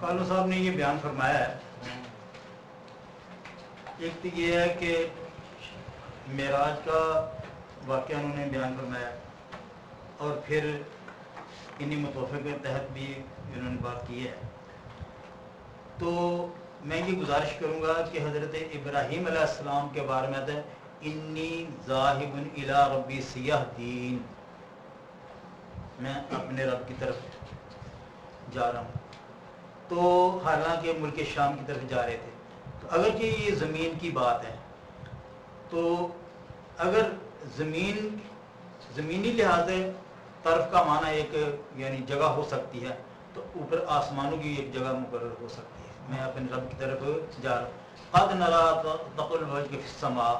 کالو صاحب نے یہ بیان فرمایا ہے، ایک تو یہ ہے کہ معراج کا واقعہ انہوں نے بیان فرمایا، اور پھر انہی متوفر کے تحت بھی انہوں نے بات کی ہے. تو میں یہ گزارش کروں گا کہ حضرت ابراہیم علیہ السلام کے بارے میں ہے انی ذاہب الی ربی سیہدین، میں اپنے رب کی طرف جا رہا ہوں. تو حالانکہ ملک شام کی طرف جا رہے تھے. تو اگر یہ زمین کی بات ہے تو اگر زمینی لحاظ طرف کا معنی ایک یعنی جگہ ہو سکتی ہے، تو اوپر آسمانوں کی ایک جگہ مقرر ہو سکتی ہے. میں اپنے رب کی طرف جا رہا ہوں. قد نرا تقلب وجهك فی السماء،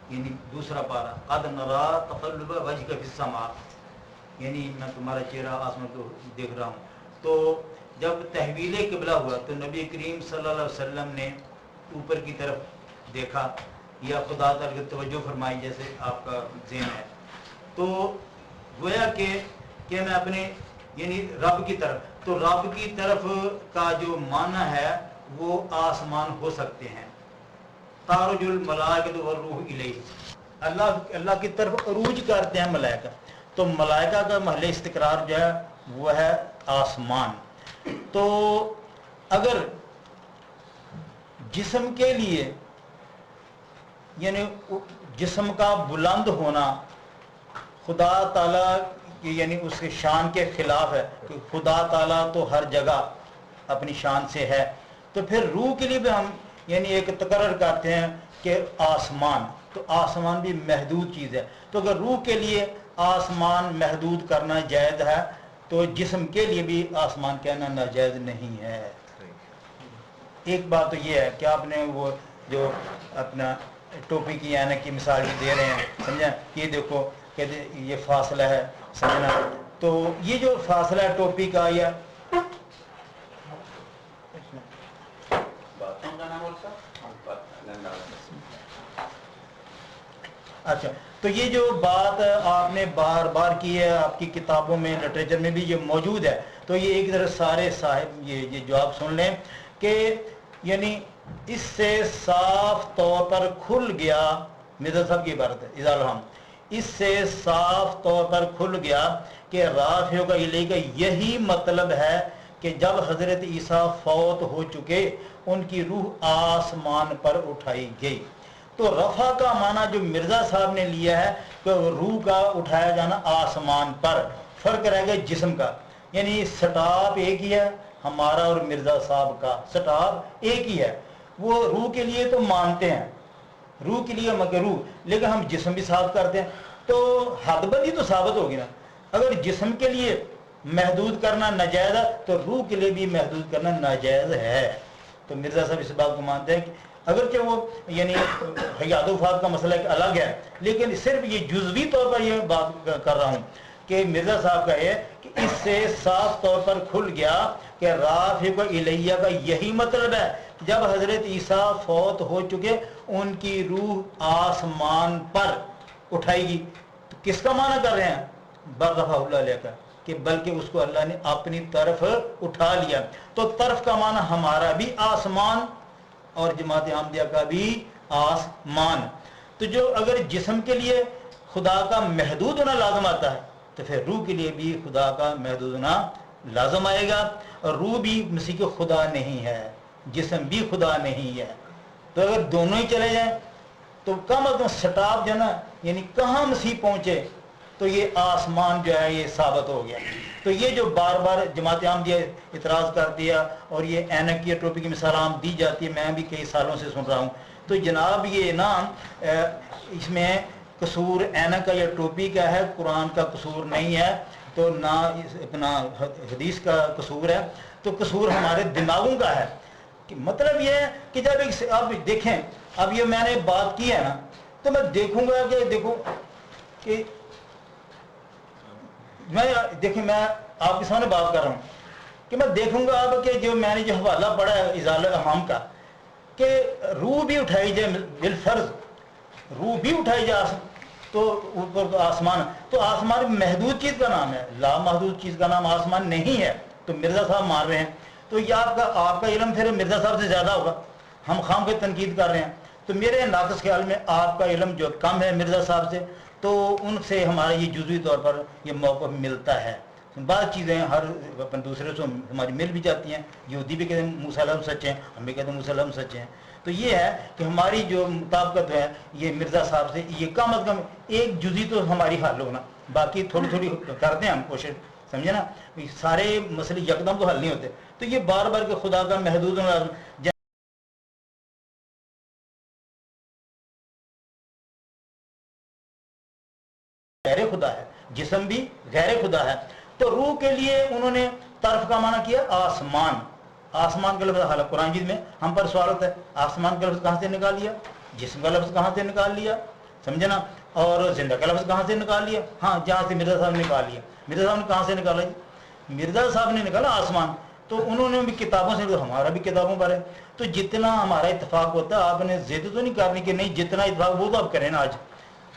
یعنی دوسرا پارا، قد نرا تقلب وجهك فی السماء، یعنی میں تمہارا چہرہ آسمان کو دیکھ رہا ہوں. تو جب تحویل قبلہ ہوا تو نبی کریم صلی اللہ علیہ وسلم نے اوپر کی طرف دیکھا یا خدا تعالی کی توجہ فرمائی جیسے آپ کا ذہن ہے. تو گویا کہ میں اپنے یعنی رب کی طرف، تو رب کی طرف کا جو معنی ہے وہ آسمان ہو سکتے ہیں. تعرج الملائکۃ والروح الیہ، اللہ کی طرف عروج کرتے ہیں ملائکہ. تو ملائکہ کا محل استقرار جو ہے وہ ہے آسمان. تو اگر جسم کے لیے یعنی جسم کا بلند ہونا خدا تعالیٰ کی یعنی اس کے شان کے خلاف ہے کہ خدا تعالیٰ تو ہر جگہ اپنی شان سے ہے، تو پھر روح کے لیے بھی ہم یعنی ایک تقرر کرتے ہیں کہ آسمان، تو آسمان بھی محدود چیز ہے. تو اگر روح کے لیے آسمان محدود کرنا جائز ہے تو جسم کے لیے بھی آسمان کہنا ناجائز نہیں ہے. ایک بات تو یہ ہے کہ آپ نے وہ جو اپنا ٹوپی کی اینک کی مثال دے رہے ہیں، سمجھا، یہ دیکھو کہ یہ فاصلہ ہے، سمجھنا. تو یہ جو فاصلہ ہے ٹوپی کا یا اچھا، تو یہ جو بات آپ نے بار بار کی ہے، آپ کی کتابوں میں لٹریچر میں بھی یہ موجود ہے. تو یہ ایک طرح سارے صاحب یہ جو آپ سن لیں کہ یعنی اس سے صاف طور پر کھل گیا، مرزا صاحب کی عبارت ہے اذا الحم، اس سے صاف طور پر کھل گیا کہ رافع کا الیہ کا یہی مطلب ہے کہ جب حضرت عیسیٰ فوت ہو چکے ان کی روح آسمان پر اٹھائی گئی. تو رفع کا معنی جو مرزا صاحب نے لیا ہے کہ روح کا اٹھایا جانا آسمان پر، فرق رہ گیا جسم کا. یعنی سٹاپ ایک ہی ہے ہمارا اور مرزا صاحب کا، سٹاپ ایک ہی ہے. وہ روح کے لیے تو مانتے ہیں، روح کے لیے مکروہ، لیکن ہم جسم بھی صاف کرتے ہیں. تو حد بندی تو ثابت ہوگی نا. اگر جسم کے لیے محدود کرنا ناجائز ہے تو روح کے لیے بھی محدود کرنا ناجائز ہے. تو مرزا صاحب اس بات کو مانتے ہیں کہ اگرچہ وہ یعنی حیات وفات کا مسئلہ ایک الگ ہے، لیکن صرف یہ جزوی طور پر یہ بات کر رہا ہوں کہ مرزا صاحب کا ہے کہ اس سے صاف طور پر کھل گیا کہ رافع کو الیہ کا یہی مطلب ہے. جب حضرت عیسیٰ فوت ہو چکے ان کی روح آسمان پر اٹھائی گی. تو کس کا معنی کر رہے ہیں؟ بررفع اللہ علیہ کا، کہ بلکہ اس کو اللہ نے اپنی طرف اٹھا لیا. تو طرف کا معنی ہمارا بھی آسمان اور جماعت احمدیہ کا بھی آسمان. تو جو اگر جسم کے لیے خدا کا محدود ہونا لازم آتا ہے تو پھر روح کے لیے بھی خدا کا محدود ہونا لازم آئے گا. اور روح بھی مسیح کے خدا نہیں ہے، جسم بھی خدا نہیں ہے. تو اگر دونوں ہی چلے جائیں تو کم از کم سٹاپ جو ہے نا یعنی کہاں مسیح پہنچے تو یہ آسمان جو ہے یہ ثابت ہو گیا. تو یہ جو بار بار جماعت احمدیہ اعتراض کر دیا اور یہ اینک کی ٹوپی کی مثال عام دی جاتی ہے، میں بھی کئی سالوں سے سن رہا ہوں. تو جناب یہ نا اس میں قصور اینک کا یا ٹوپی کا ہے، قرآن کا قصور نہیں ہے، تو نہ اپنا حدیث کا قصور ہے. تو قصور ہمارے دماغوں کا ہے. کہ مطلب یہ ہے کہ جب آپ دیکھیں، اب یہ میں نے بات کی ہے نا تو میں دیکھوں گا کہ دیکھو کہ دیکھیں میں آپ کے سامنے بات کر رہا ہوں کہ میں دیکھوں گا اب کہ جو میں نے جو حوالہ پڑھا ہے ازالہ احام کا کہ روح بھی اٹھائی جائے بالفرض، روح بھی اٹھائی جائے تو اوپر تو آسمان، تو آسمان محدود چیز کا نام ہے، لا محدود چیز کا نام آسمان نہیں ہے. تو مرزا صاحب مان رہے ہیں. تو یہ آپ کا علم پھر مرزا صاحب سے زیادہ ہوگا. ہم خام کی تنقید کر رہے ہیں. تو میرے ناقص خیال میں آپ کا علم جو کم ہے مرزا صاحب سے, تو ان سے ہمارا یہ جزوی طور پر یہ موقع ملتا ہے. بعض چیزیں ہر اپنے دوسرے سے ہماری مل بھی جاتی ہیں. یہودی بھی کہتے ہیں موسیٰ علیہ السلام سچے ہیں, ہم بھی کہتے ہیں موسیٰ علیہ السلام سچے ہیں. تو یہ ہے کہ ہماری جو مطابقت ہے یہ مرزا صاحب سے, یہ کم از کم ایک جزی تو ہماری حل ہونا, باقی تھوڑی تھوڑی کرتے ہیں ہم کوشش, سمجھے نا. سارے مسئلے یکدم تو حل نہیں ہوتے. تو یہ بار بار کہ خدا کا محدود غیر خدا ہے, جسم بھی غیر خدا ہے. تو روح کے لیے انہوں نے طرف کا معنی کیا آسمان. آسمان کا لفظ حالت قرآن مجید میں ہم پر سوال ہوتا ہے, آسمان کا لفظ کہاں سے نکال لیا, جسم کا لفظ کہاں سے نکال لیا, سمجھے نا, اور زندہ کا لفظ کہاں سے نکال لیا. ہاں جہاں سے مرزا صاحب نے نکال لیا. مرزا صاحب نے کہاں سے نکالا جی؟ مرزا صاحب نے نکالا آسمان. تو انہوں نے بھی کتابوں سے, ہمارا بھی کتابوں پر ہے. تو جتنا ہمارا اتفاق ہوتا ہے, آپ نے ضد تو نہیں کرنی کہ نہیں جتنا اتفاق وہ تو آپ کریں نا, آج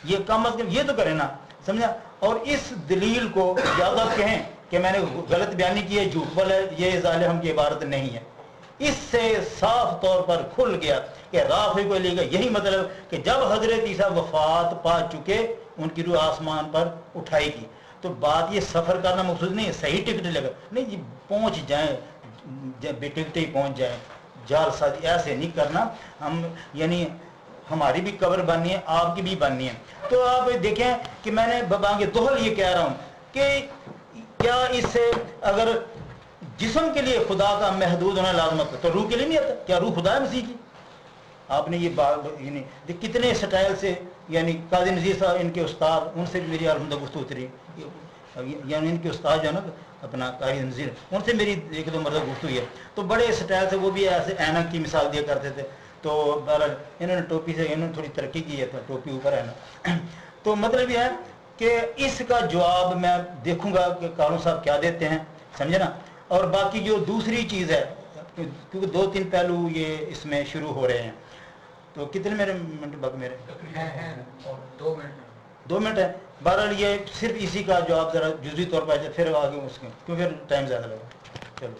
یہ کم از کم یہ تو کریں نا, سمجھا. اور اس دلیل کو زیادہ کہیں کہ میں نے غلط بیانی کی ہے, جھوٹ بول ہے, یہ ظالم کی عبارت نہیں ہے. اس سے صاف طور پر کھل گیا کہ رافع کو لے گا, یہی مطلب کہ جب حضرت عیسیٰ وفات پا چکے ان کی روح آسمان پر اٹھائی گی. تو بات یہ سفر کرنا مقصود نہیں ہے, صحیح ٹکٹ لگا نہیں جی, پہنچ جائیں, بے ٹکٹ ہی پہنچ جائیں, جال سازی ایسے نہیں کرنا. ہم یعنی ہماری بھی قبر بننی ہے, آپ کی بھی بننی ہے. تو آپ دیکھیں کہ میں نے ببانگ دہل یہ کہہ رہا ہوں کہ کیا اس سے اگر جسم کے لیے خدا کا محدود ہونا لازمت ہے تو روح کے لیے نہیں آتا. کیا روح خدا ہے مسیح کی؟ آپ نے یہ بات یعنی کتنے سٹائل سے, یعنی قاضی نذیر صاحب ان کے استاد, ان سے بھی میری الحمدہ گفتگو اتری, یعنی ان کے استاد جو ہے نا اپنا قاضی نذیر, ان سے میری ایک دو مرتبہ گفتگو ہے. تو بڑے سٹائل سے وہ بھی ایسے اینک کی مثال دیا کرتے تھے. تو بہرحال انہوں نے ٹوپی سے انہوں نے تھوڑی ترقی کی ہے, تو ٹوپی اوپر ہے نا. تو مطلب یہ ہے کہ اس کا جواب میں دیکھوں گا کہ کالوں صاحب کیا دیتے ہیں, سمجھے نا. اور باقی جو دوسری چیز ہے, کیونکہ 2-3 پہلو یہ اس میں شروع ہو رہے ہیں. تو کتنے میرے منٹ باقی میرے 2 منٹ ہے. بہرحال یہ صرف اسی کا جواب ذرا جزوی طور پر, پھر آگے اس کے کیونکہ ٹائم زیادہ لگا. چلو.